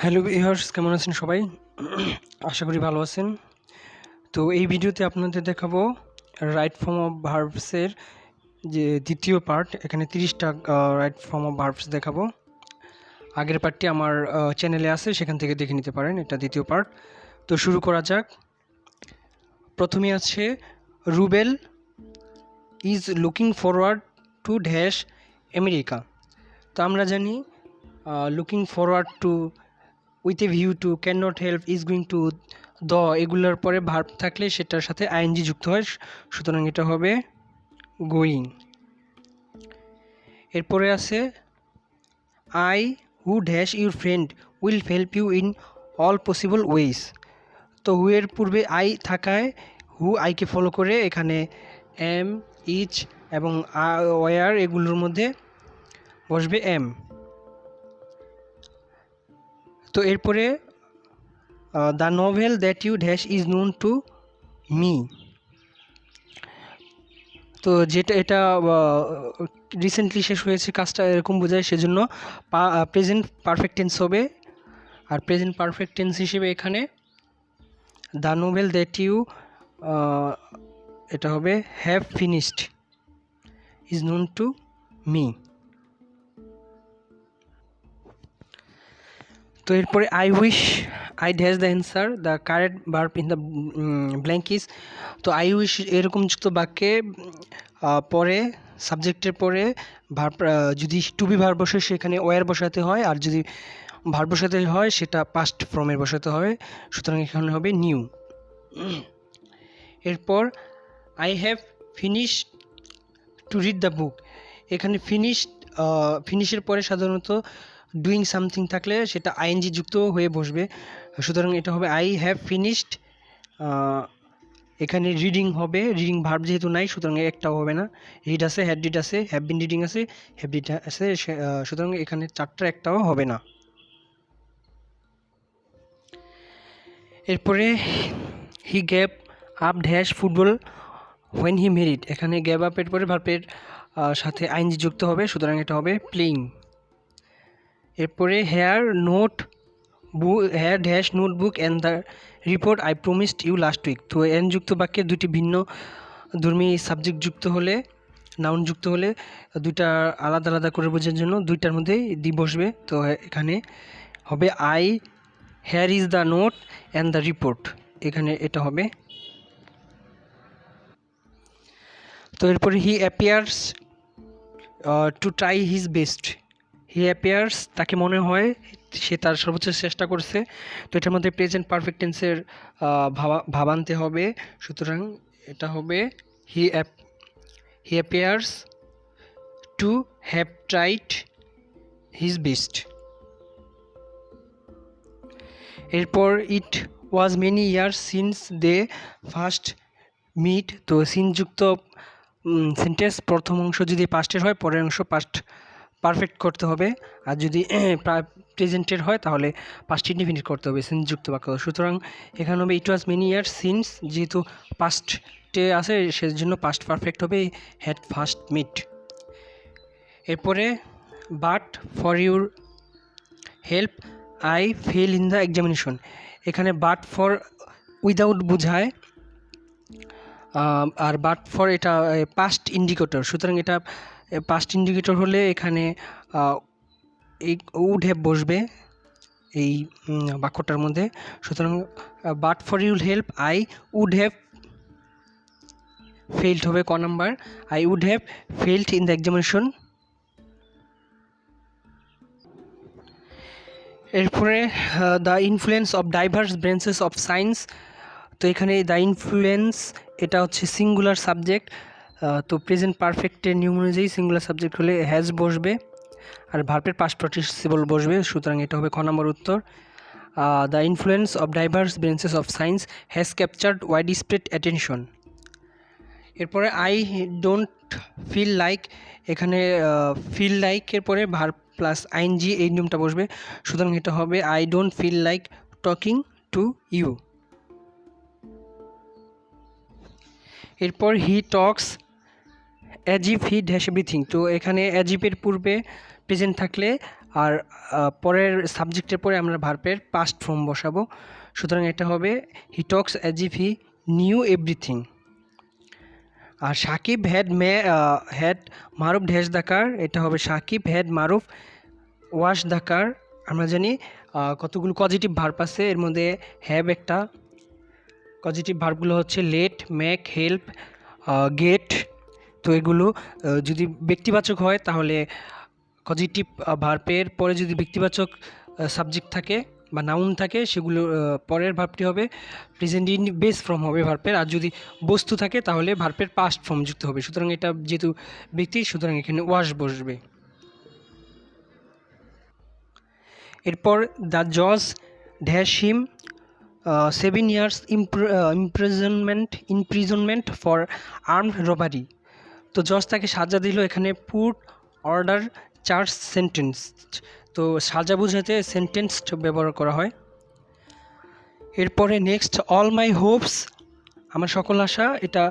Hello viewers, কেমন আছেন সবাই? আশা করি ভালো আছেন। তো এই ভিডিওতে আপনাদের দেখাবো রাইট ফর্ম অফ ভার্বসের যে দ্বিতীয় পার্ট। এখানে 30টা রাইট ফর্ম অফ ভার্বস দেখাবো। আগের পার্টটি আমার চ্যানেলে আছে, সেখান থেকে দেখে নিতে পারেন। এটা দ্বিতীয় পার্ট। তো শুরু করা যাক। প্রথমে আছে Rubel is looking forward to dash America. তো আমরা জানি looking forward to with a view to, can not help, is going to, এগুলোর পরে ভার্ব থাকলে সেটার সাথে আইএনজি যুক্ত হয়, সুতরাং এটা হবে গোয়িং। এরপরে আছে I who dash your friend will help you in all possible ways. তো হু এর পূর্বে আই থাকায় হু আইকে ফলো করে এখানে এম, ইচ এবং ওয়ার এগুলোর মধ্যে বসবে এম। তো এরপরে the novel that you dash is known to me. তো এটা রিসেন্টলি শেষ হয়েছে, কাজটা এরকম বোঝায়, সেজন্য প্রেজেন্ট পারফেক্ট টেন্স হবে। আর প্রেজেন্ট পারফেক্ট টেন্স হিসেবে এখানে দ্য নোভেল দ্যাট ইউ এটা হবে have finished is known to me. তো এরপরে I wish I dash the answer the correct verb in the blank is. তো আই উইশ এরকম যুক্ত বাক্যে পরে সাবজেক্টের পরে ভার্ব যদি টু বি ভার্ব বসে সেখানে ওয়ার বসাতে হয়, আর যদি ভার্ব বসাতে হয় সেটা পাস্ট ফর্মের বসাতে হবে, সুতরাং এখানে হবে নিউ। এরপর I have finished to read the book. এখানে ফিনিশের পরে সাধারণত ডুইং সামথিং থাকলে সেটা আইএনজি যুক্ত হয়ে বসবে, সুতরাং এটা হবে আই হ্যাভ ফিনিশড। এখানে রিডিং হবে, রিডিং ভার্ব যেহেতু নাই সুতরাং একটাও হবে না। রিড আছে, হ্যাড রিড আছে, হ্যাভ বিন রিডিং আছে, হ্যাভ রিড আছে, সুতরাং এখানে চারটার একটাও হবে না। এরপরে হি gave up dash football when he married. এখানে গ্যাভ আপের পরে ভার্বের সাথে আইএনজি যুক্ত হবে, সুতরাং এটা হবে প্লেইং। এরপরে here dash notebook and the report I promised you last week. তো এন যুক্ত বাক্যে দুটি ভিন্ন ধর্মী সাবজেক্ট যুক্ত হলে, নাউন যুক্ত হলে দুইটা আলাদা আলাদা করে বোঝার জন্য দুইটার মধ্যে দি বসবে। তো এখানে হবে I here is the note and the report, এখানে এটা হবে। তো এরপরে he appears to try his best. He appears তাকে মনে হয় সে তার সর্বোচ্চ চেষ্টা করছে। তো এটার মধ্যে প্রেজেন্ট পারফেক্ট টেন্সের ভাব আনতে হবে, সুতরাং এটা হবে he appears to have tried his best. এরপর it was many years since they first meet. তো সিনযুক্ত সেন্টেন্স প্রথম অংশ যদি পাস্টের হয় পরের অংশ পাস্ট পারফেক্ট করতে হবে, আর যদি প্রেজেন্টের হয় তাহলে পাস্ট ইনডিফিনিট করতে হবে সিনযুক্ত বাক্য। সুতরাং এখানে হবে ইট ওয়াজ মেনি ইয়ার্স সিন্স, যেহেতু পাস্টে আছে সেজন্য পাস্ট পারফেক্ট হবে হ্যাড ফার্স্ট মিট। এরপরে but for your help I fail in the examination. এখানে বাট ফর উইদাউট বোঝায়, আর বাট ফর এটা পাস্ট ইন্ডিকেটর, সুতরাং এটা পাস্ট ইন্ডিকেটর হলে এখানে এই উড হ্যাভ বসবে এই বাক্যটার মধ্যে, সুতরাং but for your help I would have failed হবে ক number, I would have failed in the examination. এরপরে the influence of diverse branches of science. তো এখানে দ্য ইনফ্লুয়েন্স এটা হচ্ছে সিঙ্গুলার সাবজেক্ট, তো প্রেজেন্ট পারফেক্টের নিয়ম অনুযায়ী সিঙ্গুলার সাবজেক্ট হলে হ্যাজ বসবে আর ভার্বের পাস্ট পার্টিসিপল বসবে, সুতরাং এটা হবে খ নম্বর উত্তর। The influence of diverse branches of science has captured wide spread attention. এরপরে আই ডোন্ট ফিল লাইক, এখানে ফিল লাইকের পরে ভার্ব প্লাস আইএনজি এই নিয়মটা বসবে, সুতরাং এটা হবে I don't feel like talking to you. এরপর he talks as if he dash everything. তো এখানে অ্যাজ ইফের পূর্বে প্রেজেন্ট থাকলে আর পরের সাবজেক্টের পরে আমরা ভার্বের পাস্ট ফর্ম বসাবো। সুতরাং এটা হবে he talks as if he knew everything. আর Sakib had Maruf dash the car, এটা হবে Sakib had Maruf wash the car. আমরা জানি কতগুলো পজিটিভ ভার্ব আছে, এর মধ্যে হ্যাভ একটা। পজিটিভ ভার্বগুলো হচ্ছে লেট, মেক, হেল্প, গেট। তো এগুলো যদি ব্যক্তিবাচক হয় তাহলে পজিটিভ ভার্বের পরে যদি ব্যক্তিবাচক সাবজেক্ট থাকে বা নাউন থাকে সেগুলো পরের ভার্বটি হবে প্রেজেন্ট ইন বেস ফর্ম হবে ভার্বের। আর যদি বস্তু থাকে তাহলে ভার্বের পাস্ট ফর্ম যুক্ত হবে। সুতরাং এটা যেহেতু ব্যক্তি, সুতরাং এখানে ওয়াশ বসবে। এরপর দ্য জজ dash him 7 years imprisonment for armed robbery. তো জজ তাকে সাজা দিল, এখানে পুট অর্ডার চার্জ সেন্টেন্স। তো সাজা বোঝাতে সেন্টেন্সড ব্যবহার করা হয়। এরপরে নেক্সট অল মাই হোপস, আমার সকল আশা, এটা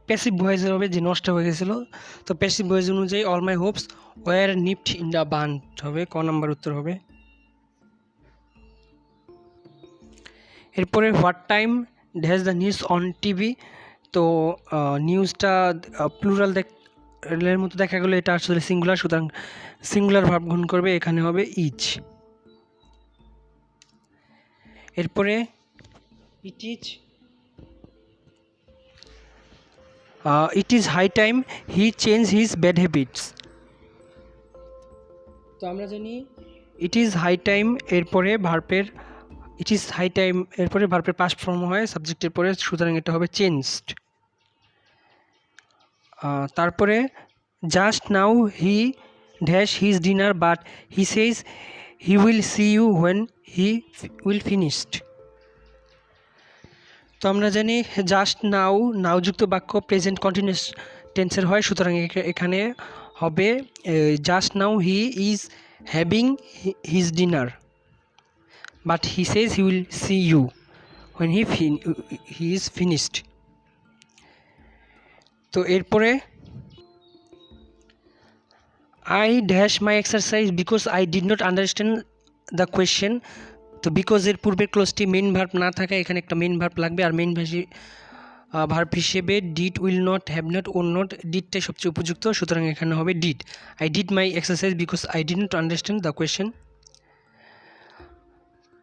প্যাসিভ ভয়েসের হবে যে নষ্ট হয়ে গেছিলো। তো প্যাসিভ ভয়েস অনুযায়ী all my hopes were nipped in the bud হবে, ক নাম্বার উত্তর হবে। এরপরে what time dash the news on TV. তো নিউজটা প্লুরাল এর মতো দেখা গেলো, এটা আসলে সিঙ্গুলার, সুতরাং সিঙ্গুলার ভার্ব গ্রহণ করবে, এখানে হবে ইজ। এরপরে it is high time he change his bad habits. তো আমরা জানি ইট ইজ হাই টাইম এরপরে ভার্বের ইট ইজ হাই টাইম এরপরে ভার্বের পাস্ট ফর্ম হয় সাবজেক্টের পরে, সুতরাং এটা হবে চেঞ্জড। তারপরে just now he dash his dinner but he says he will see you when he will finished. তো আমরা জানি জাস্ট নাও নাওযুক্ত বাক্য প্রেজেন্ট কন্টিনিউয়াস টেন্সের হয়, সুতরাং এখানে হবে just now he is having his dinner but he says he will see you when he is finished. তো এরপরে I dash my exercise because I did not understand the question. তো বিকজের পূর্বের ক্লোজটি মেন ভার্ব না থাকায় এখানে একটা main verb লাগবে, আর মেন ভার্ব হিসেবে did, will not, have not, would not, ডিডটাই সবচেয়ে উপযুক্ত, সুতরাং এখানে হবে did. I did my exercise because I did not understand the question.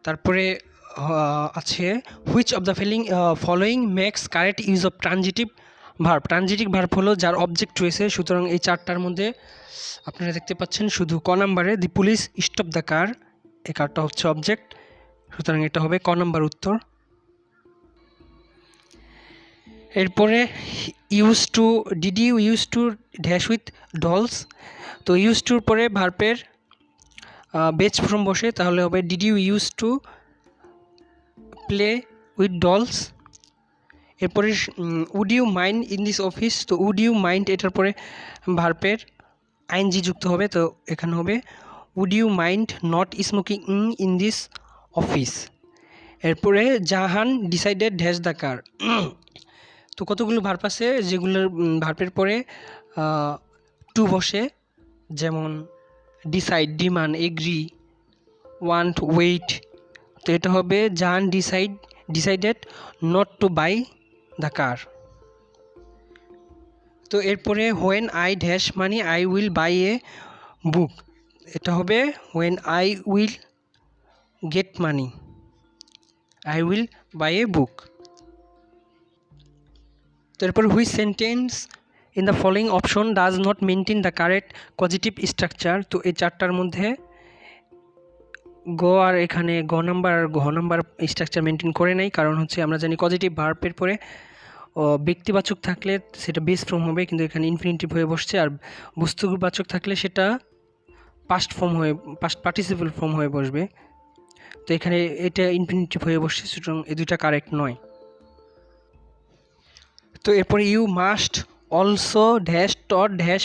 তারপরে আছে which of the following makes correct use of transitive verb. Transitive verb হলো যার অবজেক্ট রয়েছে, সুতরাং এই চারটার মধ্যে আপনারা দেখতে পাচ্ছেন শুধু ক নাম্বারে দি পুলিশ স্টপ দ্য কার, এই কারটা হচ্ছে অবজেক্ট, সুতরাং এটা হবে ক নাম্বার উত্তর। এরপরে use to did you use to dash with dolls. তো ইউজ টুর পরে ভার্বের বেস ফর্ম বসে, তাহলে হবে did you use to play with dolls. এরপরে would you mind in this office. তো উড ইউ মাইন্ড এটার পরে ভার্বের আইএনজি যুক্ত হবে, তো এখানে হবে would you mind not smoking in this office. এরপরে Jahan decided dash the car. তো কতগুলো ভার্ব আছে যেগুলোর ভার্বের পরে টু বসে, যেমন decide, demand, agree, want, wait. তো এটা হবে Jahan decided not to buy the car. তো এরপরে when I dash money I will buy a book, এটা হবে when I will get money I will buy a book. তারপর which sentence in the following option does not maintain the correct positive structure. তো এই চারটার মধ্যে গ আর এখানে গ নাম্বার আর ঘ নাম্বার স্ট্রাকচার মেনটেন করে নাই, কারণ হচ্ছে আমরা জানি পজিটিভ ভার্বের পরে ব্যক্তিবাচক থাকলে সেটা বেস ফর্ম হবে, কিন্তু এখানে ইনফিনিটিভ হয়ে বসছে, আর বস্তুবাচক থাকলে সেটা পাস্ট পার্টিসিপল ফর্ম হয়ে বসবে। তো এখানে এটা ইনফিনিটিভ হয়ে বসছে, সুতরাং এই দুইটা কারেক্ট নয়। তো এরপরে you must also dash taught dash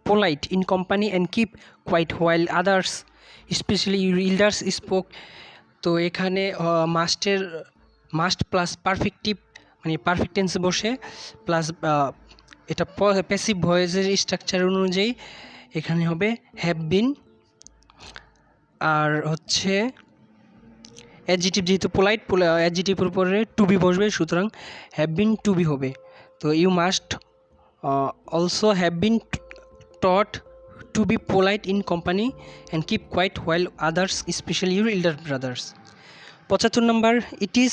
polite in company and keep quiet while others specially elders spoke. তো এখানে মাস্ট প্লাস পারফেক্টিভ মানে পারফেক্ট টেন্সে বসে, প্লাস এটা প্যাসিভ ভয়েসের স্ট্রাকচার অনুযায়ী এখানে হবে হ্যাভ বিন আর হচ্ছে অ্যাডজেক্টিভ, যেহেতু পোলাইট, অ্যাডজেক্টিভের উপরে টু বি বসবে, সুতরাং হ্যাভ বিন টু বি হবে। তো you must also have been taught to be polite in company and keep quiet while others, specially your elder brothers. 75 number, it is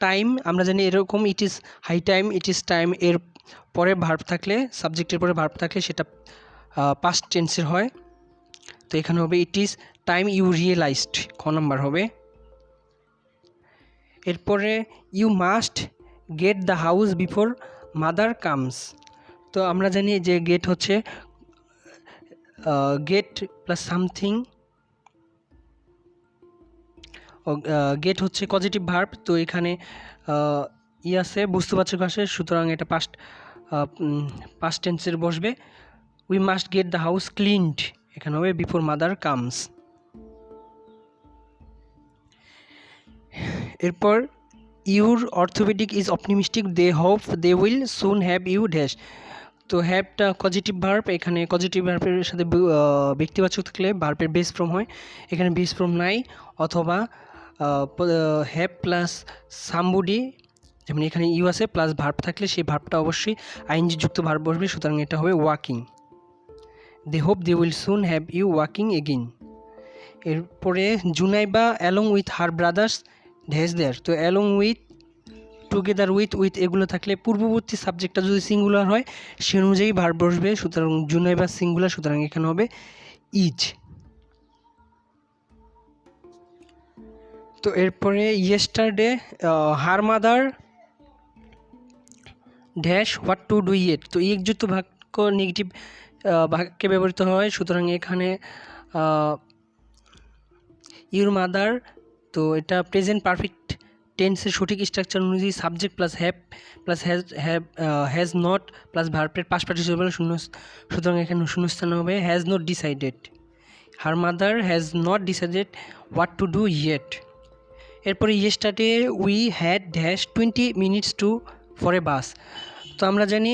time. আমরা জানি এরকম, it is high time, it is time এর পরে verb থাকলে, সাবজেক্টের পরে verb থাকলে সেটা পাস্ট টেন্সের হয়। তো এখানে হবে it is time you realised, খ নাম্বার হবে। এরপরে you must get the house before mother comes. তো আমরা জানি যে গেট হচ্ছে গেট প্লাস সামথিং, গেট হচ্ছে পজিটিভ ভার্ব। তো এখানে আছে, বস্তুবাচক আসে, সুতরাং এটা পাস্ট টেন্সের বসবে। We must get the house cleaned, এখানে হবে বিফোর মাদার কামস। এরপর your orthopaedic is optimistic, they hope they will soon have you dash. তো হ্যাভটা পজিটিভ ভার্ব, এখানে পজিটিভ ভার্বের সাথে ব্যক্তিবাচক থাকলে ভার্বের বেস ফর্ম হয়, এখানে বেস ফর্ম নাই, অথবা হ্যাভ প্লাস সামবডি, যেমন এখানে ইউ আছে প্লাস ভার্ব থাকলে সেই ভার্বটা অবশ্যই আইএনজি যুক্ত ভার্ব বসবে, সুতরাং এটা হবে walking. They hope they will soon have you walking again. এরপরে Junaiba along with her brothers dash there. তো অ্যালং উইথ, টুগেদার উইথ এগুলো থাকলে পূর্ববর্তী সাবজেক্টটা যদি সিঙ্গুলার হয় সে অনুযায়ী ভার্ব বসবে, সুতরাং জুনাইবা সিঙ্গুলার, সুতরাং এখানে হবে ইজ। তো এরপরে yesterday her mother dash what to do it. তো ইকযুক্ত বাক্য নেগেটিভ বাক্যে ব্যবহৃত হয়, সুতরাং এখানে ইউর মাদার, তো এটা প্রেজেন্ট পারফেক্ট টেন্সের সঠিক স্ট্রাকচার অনুযায়ী subject plus have plus has not plus ভার্বের পাস্ট পার্টিসিপল শূন্য, সুতরাং এখানে শূন্যস্থান হবে has not decided. Her mother has not decided what to do yet. এরপরে yesterday we had dash 20 minutes to for a bus. তো আমরা জানি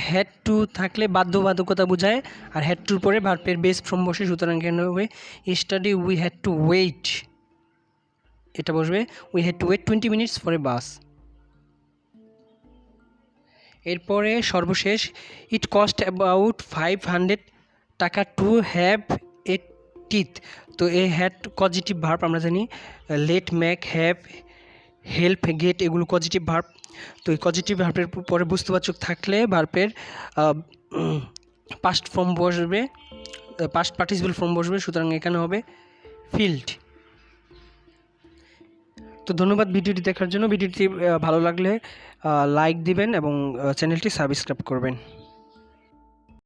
হ্যাড টু থাকলে বাধ্যবাধকতা বোঝায়, আর হ্যাড টুর পরে ভার্বের বেস ফর্ম বসে, সুতরাং কেন হবে yesterday we had to wait, এটা বসবে we had to wait 20 minutes for a bus. এরপরে সর্বশেষ, ইট কস্ট অ্যাবাউট 500 টাকা টু হ্যাভ এ টিথ। তো এ হ্যাড পজিটিভ ভার্ব, আমরা জানি let, make, have, help, get এগুলো পজিটিভ ভার্ব। তো এই পজিটিভ ভার্বের পরে বস্তুবাচক থাকলে ভার্বের পাস্ট ফর্ম বসবে, পাস্ট পার্টিসিপল ফর্ম বসবে, সুতরাং এখানে হবে ফিল্ড। তো ধন্যবাদ ভিডিওটি দেখার জন্য। ভিডিওটি ভালো লাগলে লাইক দিবেন এবং চ্যানেলটি সাবস্ক্রাইব করবেন।